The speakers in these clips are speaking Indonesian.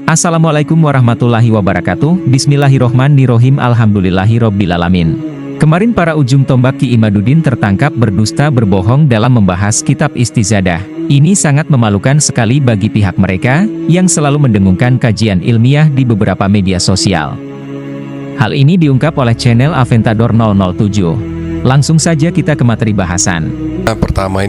Assalamualaikum warahmatullahi wabarakatuh. Bismillahirrohmanirrohim. Alhamdulillahirobbilalamin. Kemarin para ujung tombak Ki Imaduddin tertangkap berdusta berbohong dalam membahas kitab Istizadah. Ini sangat memalukan sekali bagi pihak mereka, yang selalu mendengungkan kajian ilmiah di beberapa media sosial. Hal ini diungkap oleh channel Aventador 007. Langsung saja kita ke materi bahasan. Pertama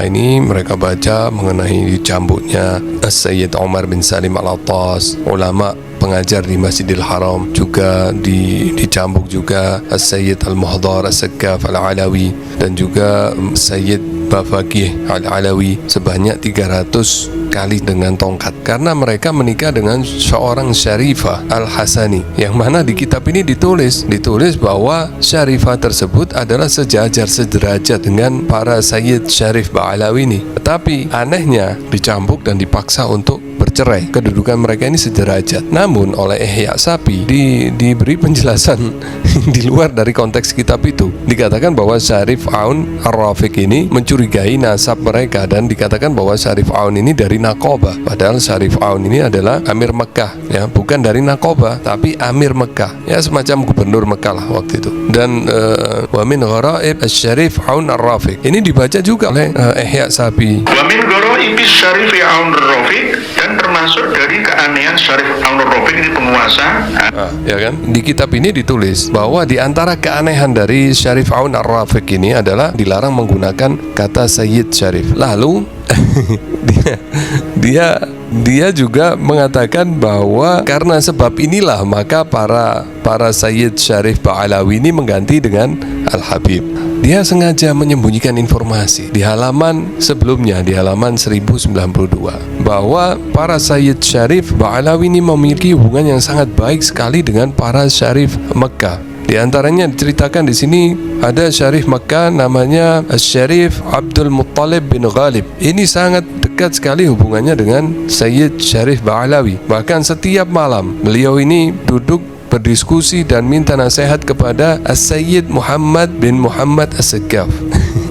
ini mereka baca mengenai dicambuknya Sayyid Umar bin Salim Al-Attas, ulama pengajar di Masjidil Haram, juga dicambuk juga Sayyid Al-Muhdar As-Saqqaf Al-Alawi dan juga Sayyid Bafaqih Al-Alawi sebanyak 300 kali dengan tongkat karena mereka menikah dengan seorang Syarifah Al-Hasani, yang mana di kitab ini ditulis bahwa Syarifah tersebut adalah sejajar sederajat dengan para Sayyid Syarif Ba'alawi ini. Tetapi anehnya dicambuk dan dipaksa untuk bercerai. Kedudukan mereka ini sederajat. Namun oleh Ihya Sapi diberi penjelasan di luar dari konteks kitab itu. Dikatakan bahwa Syarif Aun Ar-Rafiq ini mencurigai nasab mereka dan dikatakan bahwa Syarif Aun ini dari Naqabah. Padahal Syarif Aun ini adalah Amir Mekah, ya, bukan dari Naqabah tapi Amir Mekah, ya, semacam gubernur Mekah lah waktu itu. Dan wa min gharaib Syarif Aun Ar-Rafiq ini dibaca juga oleh Ihya Sapi. Wa min gharaib Syarif Aun Ar-Rafiq, dan termasuk dari keanehan Syarif Aun Ar-Rafiq ini penguasa. Ya kan? Di kitab ini ditulis bahwa di antara keanehan dari Syarif Aun Ar-Rafiq ini adalah dilarang menggunakan kata Sayyid Syarif. Lalu dia juga mengatakan bahwa karena sebab inilah maka para Sayyid Syarif Ba'alawi ini mengganti dengan Al-Habib. Dia sengaja menyembunyikan informasi di halaman sebelumnya, di halaman 1092, bahwa para Sayyid Syarif Ba'alawi ini memiliki hubungan yang sangat baik sekali dengan para Syarif Mekah. Di antaranya diceritakan di sini ada Syarif Mekah namanya Syarif Abdul Muttalib bin Ghalib. Ini sangat dekat sekali hubungannya dengan Sayyid Syarif Ba'alawi. Bahkan setiap malam beliau ini duduk berdiskusi dan minta nasihat kepada As-Sayyid Muhammad bin Muhammad As-Saqqaf.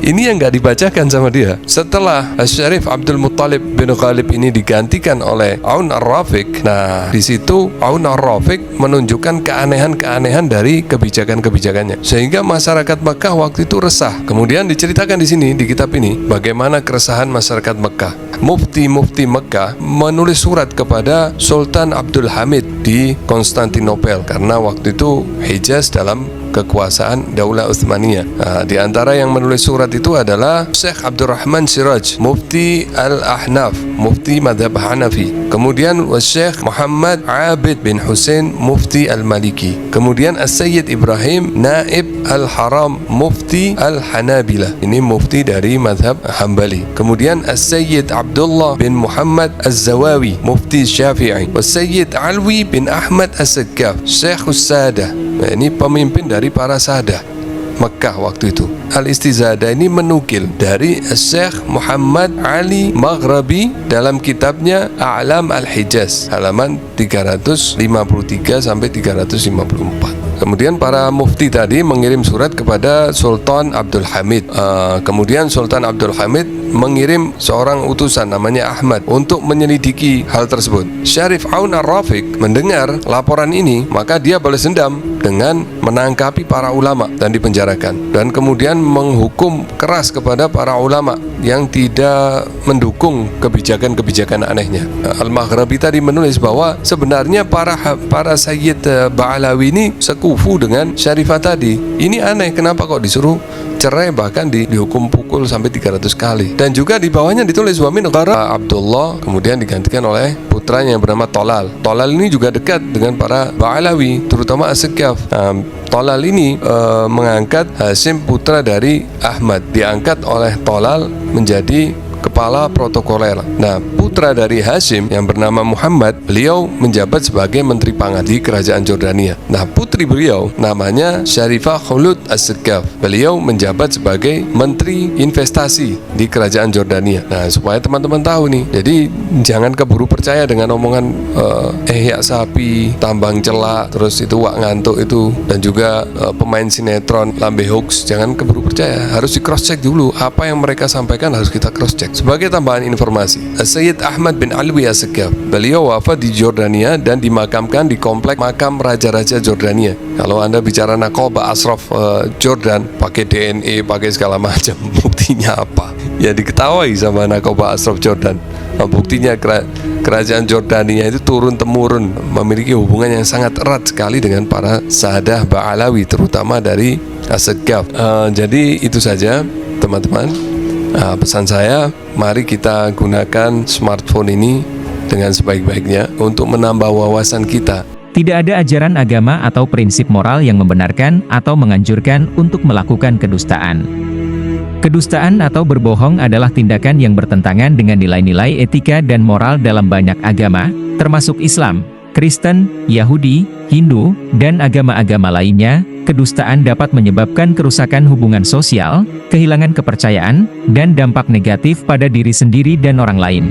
Ini yang gak dibacakan sama dia. Setelah Syarif Abdul Muttalib bin Ghalib ini digantikan oleh Aun Ar-Rafiq, nah di situ Aun Ar-Rafiq menunjukkan keanehan-keanehan dari kebijakan-kebijakannya, sehingga masyarakat Mekah waktu itu resah. Kemudian diceritakan di sini di kitab ini bagaimana keresahan masyarakat Mekah. Mufti Mekah menulis surat kepada Sultan Abdul Hamid di Konstantinopel karena waktu itu Hijaz dalam kekuasaan Daulah Utsmaniyah. Di antara yang menulis surat itu adalah Syekh Abdurrahman Siraj, Mufti Al-Ahnaf, Mufti Madhab Hanafi. Kemudian Syekh Muhammad Abid bin Hussein, Mufti Al-Maliki. Kemudian As-Sayyid Ibrahim Naib Al-Haram, Mufti Al-Hanabilah. Ini mufti dari Madhab Hambali. Kemudian As-Sayyid Abdullah bin Muhammad Az-Zawawi, Mufti Syafi'i. As-Sayyid Alwi bin Ahmad As-Saqqaf, Syekh Sadah. Nah, ini pemimpin dari para sadah Mekah waktu itu. Al-Istizadah ini menukil dari Syekh Muhammad Ali Maghrabi dalam kitabnya A'lam Al-Hijaz halaman 353 sampai 354. Kemudian para mufti tadi mengirim surat kepada Sultan Abdul Hamid. Kemudian Sultan Abdul Hamid mengirim seorang utusan namanya Ahmad untuk menyelidiki hal tersebut. Syarif Aun Ar-Rafiq mendengar laporan ini, maka dia balas dendam dengan menangkapi para ulama dan dipenjarakan, dan kemudian menghukum keras kepada para ulama yang tidak mendukung kebijakan-kebijakan anehnya. Al-Maghrabi tadi menulis bahwa sebenarnya para Sayyid Ba'alawi ini sekufu dengan Syarifah tadi. Ini aneh, kenapa kok disuruh cerai, bahkan dihukum pukul sampai 300 kali. Dan juga di bawahnya ditulis wa min ghara Abdullah, kemudian digantikan oleh putranya yang bernama Tolal. Tolal ini juga dekat dengan para Ba'alawi, terutama As-Saqqaf. Tolal ini mengangkat Hasim putra dari Ahmad, diangkat oleh Tolal menjadi kepala protokoler. Nah, putra dari Hasim yang bernama Muhammad, beliau menjabat sebagai menteri pangan di kerajaan Jordania. Nah, putri beliau namanya Syarifah Khulud As-Saqqaf. Beliau menjabat sebagai menteri investasi di kerajaan Jordania. Nah, supaya teman-teman tahu nih. Jadi jangan keburu percaya dengan omongan Ihya Sapi, tambang celak, terus itu wak ngantuk itu, dan juga pemain sinetron lambe hoax. Jangan keburu percaya, harus di cross check dulu. Apa yang mereka sampaikan harus kita cross check Sebagai tambahan informasi, Sayyid Ahmad bin Alwi As-Saqqaf, beliau wafat di Jordania dan dimakamkan di komplek makam Raja-Raja Jordania. Kalau Anda bicara Naqaba Ashraf Jordan, pakai DNA, pakai segala macam, buktinya apa? Ya diketahui sama Naqaba Ashraf Jordan. Nah, buktinya kerajaan Jordania itu turun-temurun memiliki hubungan yang sangat erat sekali dengan para Sahadah Ba'alawi, terutama dari As-Saqqaf. Jadi itu saja teman-teman. Pesan saya, mari kita gunakan smartphone ini dengan sebaik-baiknya untuk menambah wawasan kita. Tidak ada ajaran agama atau prinsip moral yang membenarkan atau menganjurkan untuk melakukan kedustaan. Kedustaan atau berbohong adalah tindakan yang bertentangan dengan nilai-nilai etika dan moral dalam banyak agama, termasuk Islam, Kristen, Yahudi, Hindu, dan agama-agama lainnya. Kedustaan dapat menyebabkan kerusakan hubungan sosial, kehilangan kepercayaan, dan dampak negatif pada diri sendiri dan orang lain.